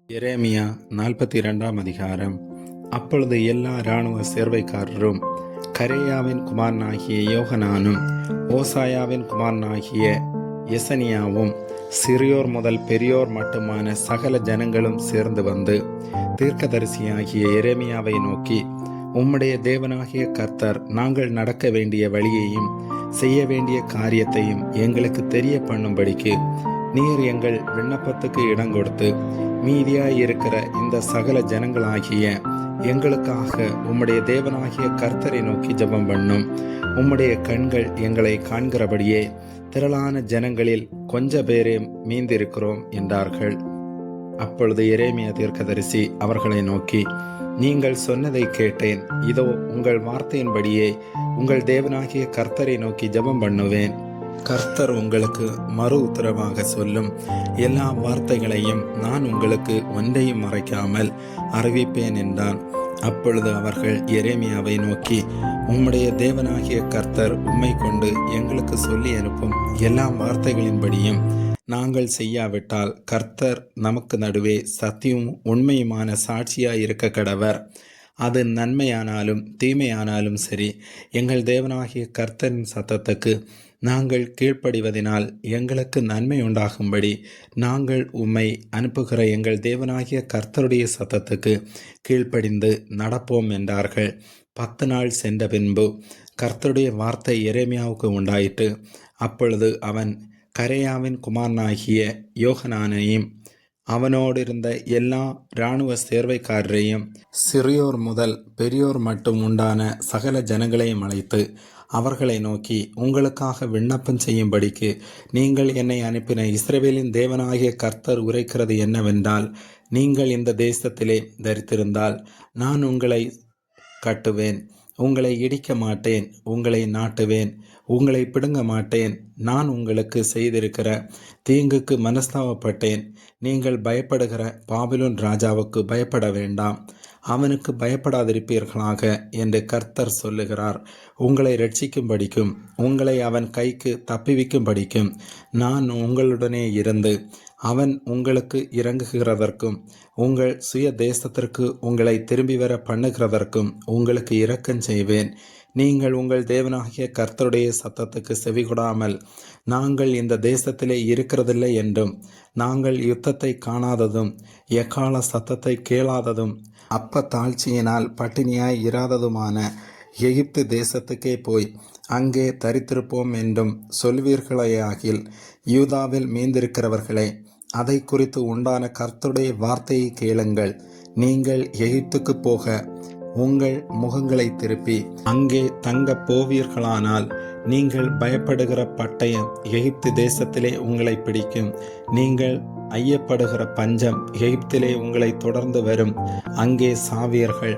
எரேமியா 42 அதிகாரம். அப்பொழுது எல்லா இராணுவ சேர்வைக்காரரும் கரேயாவின் குமாரனாகிய யோகனானும் ஓசாயாவின் குமாரனாகிய எசனியாவும் சிறியோர் முதல் பெரியோர் மட்டுமான சகல ஜனங்களும் சேர்ந்து வந்து தீர்க்கதரிசியாகிய எரேமியாவை நோக்கி, உம்முடைய தேவனாகிய கர்த்தர் நாங்கள் நடக்க வேண்டிய வழியையும் செய்ய வேண்டிய காரியத்தையும் எங்களுக்கு தெரிய பண்ணும்படிக்கு நீர் எங்கள் விண்ணப்பத்துக்கு இடம் கொடுத்து மீதியாயிருக்கிற இந்த சகல ஜனங்களாகிய எங்களுக்காக உம்முடைய தேவனாகிய கர்த்தரை நோக்கி ஜெபம் பண்ணும். உம்முடைய கண்கள் எங்களை காண்கிறபடியே திரளான ஜனங்களில் கொஞ்ச பேரே மீந்திருக்கிறோம் என்றார்கள். அப்பொழுது எரேமியா தீர்க்கதரிசி அவர்களை நோக்கி, நீங்கள் சொன்னதை கேட்டேன். இதோ உங்கள் வார்த்தையின்படியே உங்கள் தேவனாகிய கர்த்தரை நோக்கி ஜெபம் பண்ணுவேன். கர்த்தர் உங்களுக்கு மறு உத்தரவாக சொல்லும் எல்லா வார்த்தைகளையும் நான் உங்களுக்கு ஒன்றையும் மறைக்காமல் அறிவிப்பேன் என்றான். அப்பொழுது அவர்கள் எரேமியாவை நோக்கி, உம்முடைய தேவனாகிய கர்த்தர் உம்மை கொண்டு எங்களுக்கு சொல்லி அனுப்பும் எல்லா வார்த்தைகளின்படியும் நாங்கள் செய்யாவிட்டால் கர்த்தர் நமக்கு நடுவே சத்தியும் உண்மையுமான சாட்சியாயிருக்க கடவர். அது நன்மையானாலும் தீமையானாலும் சரி, எங்கள் தேவனாகிய கர்த்தரின் சத்தத்துக்கு நாங்கள் கீழ்ப்படிவதனால் எங்களுக்கு நன்மை உண்டாகும்படி நாங்கள் உம்மை அனுப்புகிற எங்கள் தேவனாகிய கர்த்தருடைய சத்தத்துக்கு கீழ்ப்படிந்து நடப்போம் என்றார்கள். 10 நாள் சென்ற பின்பு கர்த்தருடைய வார்த்தை எரேமியாவுக்கு உண்டாயிற்று. அப்பொழுது அவன் கரேயாவின் குமாரனாகிய யோகனானையும் அவனோடு இருந்த எல்லா இராணுவ சேர்வைக்காரரையும் சிறியோர் முதல் பெரியோர் மட்டும் உண்டான சகல ஜனங்களையும் அழைத்து அவர்களை நோக்கி, உங்களுக்காக விண்ணப்பம் செய்யும்படிக்கு நீங்கள் என்னை அனுப்பின இஸ்ரவேலின் தேவனாகிய கர்த்தர் உரைக்கிறது என்னவென்றால், நீங்கள் இந்த தேசத்திலே தரித்திருந்தால் நான் உங்களை கட்டுவேன், உங்களை இடிக்க மாட்டேன், உங்களை நாட்டுவேன், உங்களை பிடுங்க மாட்டேன். நான் உங்களுக்கு செய்திருக்கிற தீங்குக்கு மனஸ்தாபப்பட்டேன். நீங்கள் பயப்படுகிற பாபிலோன் ராஜாவுக்கு பயப்பட வேண்டாம், அவனுக்கு பயப்படாதிருப்பீர்களாக என்று கர்த்தர் சொல்லுகிறார். உங்களை ரட்சிக்கும்படிக்கும் உங்களை அவன் கைக்கு தப்புவிக்கும்படிக்கும் நான் உங்களுடனே இருந்து அவன் உங்களுக்கு இறங்குகிறதற்கும் உங்கள் சுய தேசத்திற்கு உங்களை திரும்பி வர பண்ணுகிறதற்கும் உங்களுக்கு இரக்கம் செய்வேன். நீங்கள் உங்கள் தேவனாகிய கர்த்தருடைய சத்தத்துக்கு செவிகொடாமல் நாங்கள் இந்த தேசத்திலே இருக்கிறதில்லை என்றும், நாங்கள் யுத்தத்தை காணாததும் எக்கால சத்தத்தை கேளாததும் அப்ப தாழ்ச்சியினால் பட்டினியாய் இராததுமான எகிப்து தேசத்துக்கே போய் அங்கே தரித்திருப்போம் என்றும் சொல்வீர்களேயாகில், யூதாவில் மீந்திருக்கிறவர்களே, அதை குறித்து உண்டான கர்த்தருடைய வார்த்தையை கேளுங்கள். நீங்கள் எகிப்துக்கு போக உங்கள் முகங்களை திருப்பி அங்கே தங்க போவீர்களானால் நீங்கள் பயப்படுகிற பட்டயம் எகிப்து தேசத்திலே உங்களை பிடிக்கும். நீங்கள் ஐயப்படுகிற பஞ்சம் எகிப்திலே உங்களை தொடர்ந்து வரும். அங்கே சாவீர்கள்.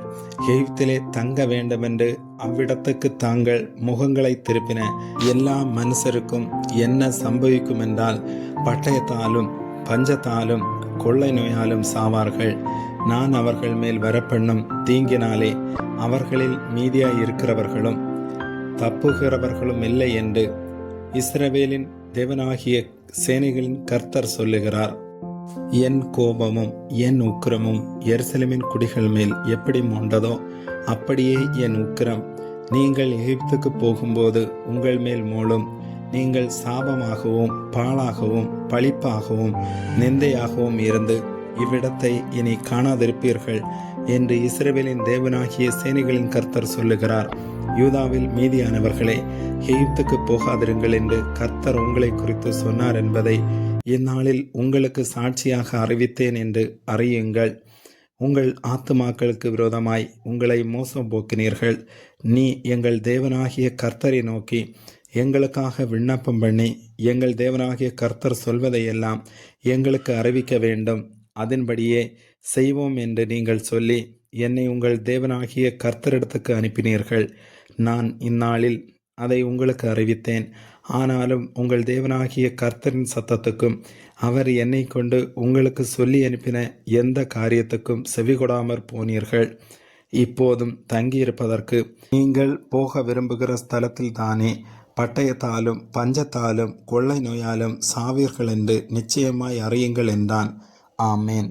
எகிப்திலே தங்க வேண்டுமென்று அவ்விடத்துக்கு தாங்கள் முகங்களை திருப்பின எல்லா மனுஷருக்கும் என்ன சம்பவிக்கும் என்றால், பட்டயத்தாலும் பஞ்சத்தாலும் கொள்ளை நோயாலும் சாவார்கள். நான் அவர்கள் மேல் வரப்பண்ணும் தீங்கினாலே அவர்களில் மீதியாயிருக்கிறவர்களும் தப்புகிறவர்களும் இல்லை என்று இஸ்ரவேலின் தேவனாகிய சேனைகளின் கர்த்தர் சொல்லுகிறார். என் கோபமும் என் உக்கிரமும் எருசலேமின் குடிகள் மேல் எப்படி மூண்டதோ அப்படியே என் உக்கிரம் நீங்கள் எகிப்துக்கு போகும்போது உங்கள் மேல் மூளும். நீங்கள் சாபமாகவும் பாழாகவும் பழிப்பாகவும் நிந்தையாகவும் இருந்து இவ்விடத்தை இனி காணாதிருப்பீர்கள் என்று இஸ்ரவேலின் தேவனாகிய சேனைகளின் கர்த்தர் சொல்லுகிறார். யூதாவில் மீதியானவர்களே, எகிப்துக்கு போகாதிருங்கள் என்று கர்த்தர் உங்களை குறித்து சொன்னார் என்பதை இந்நாளில் உங்களுக்கு சாட்சியாக அறிவித்தேன் என்று அறியுங்கள். உங்கள் ஆத்துமாக்களுக்கு விரோதமாய் உங்களை மோசம் போக்கினீர்கள். நீ எங்கள் தேவனாகிய கர்த்தரை நோக்கி எங்களுக்காக விண்ணப்பம் பண்ணி எங்கள் தேவனாகிய கர்த்தர் சொல்வதையெல்லாம் எங்களுக்கு அறிவிக்க வேண்டும், அதன்படியே செய்வோம் என்று நீங்கள் சொல்லி என்னை உங்கள் தேவனாகிய கர்த்தரிடத்துக்கு அனுப்பினீர்கள். நான் இந்நாளில் அதை உங்களுக்கு அறிவித்தேன். ஆனாலும் உங்கள் தேவனாகிய கர்த்தரின் சத்தத்துக்கும் அவர் என்னை கொண்டு உங்களுக்கு சொல்லி அனுப்பின எந்த காரியத்துக்கும் செவிகொடாமற் போனீர்கள். இப்போதும் தங்கியிருப்பதற்கு நீங்கள் போக விரும்புகிற ஸ்தலத்தில் தானே பட்டயத்தாலும் பஞ்சத்தாலும் கொள்ளை நோயாலும் சாவீர்கள் என்று நிச்சயமாய் அறியுங்கள் என்றான். ஆமேன்.